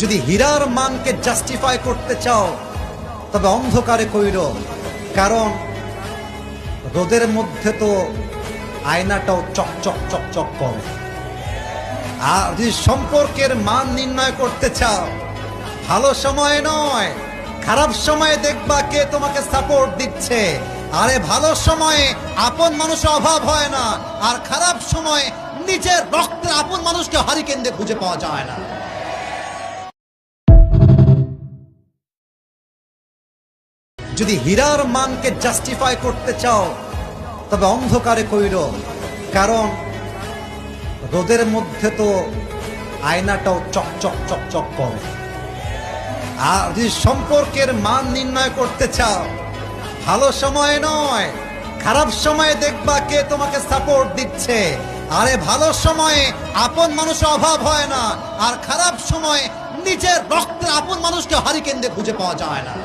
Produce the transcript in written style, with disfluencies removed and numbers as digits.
যদি হীরার মানকে জাস্টিফাই করতে চাও তবে অন্ধকারে কইরো, কারণ রোদের মধ্যে তো আয়নাটাও চকচক চকচক করে। আর যদি সম্পর্কের মান নির্ণয় করতে চাও, ভালো সময় নয় খারাপ সময়ে দেখবা কে তোমাকে সাপোর্ট দিচ্ছে। আরে ভালো সময়ে আপন মানুষের অভাব হয় না, আর খারাপ সময়ে নিজের রক্তের আপন মানুষকে হারিকেন দিয়ে খুঁজে পাওয়া যায় না। যদি হীরার মানকে জাস্টিফাই করতে চাও তবে অন্ধকারে কইরো, কারণ রোদের মধ্যে তো আয়নাটাও চকচক চকচক করে। আর যদি সম্পর্কের মান নির্ণয় করতে চাও, ভালো সময় নয় খারাপ সময়ে দেখবা কে তোমাকে সাপোর্ট দিচ্ছে। আরে ভালো সময়ে আপন মানুষের অভাব হয় না, আর খারাপ সময়ে নিজের রক্তের আপন মানুষকে হারিকেন দিয়ে খুঁজে পাওয়া যায় না।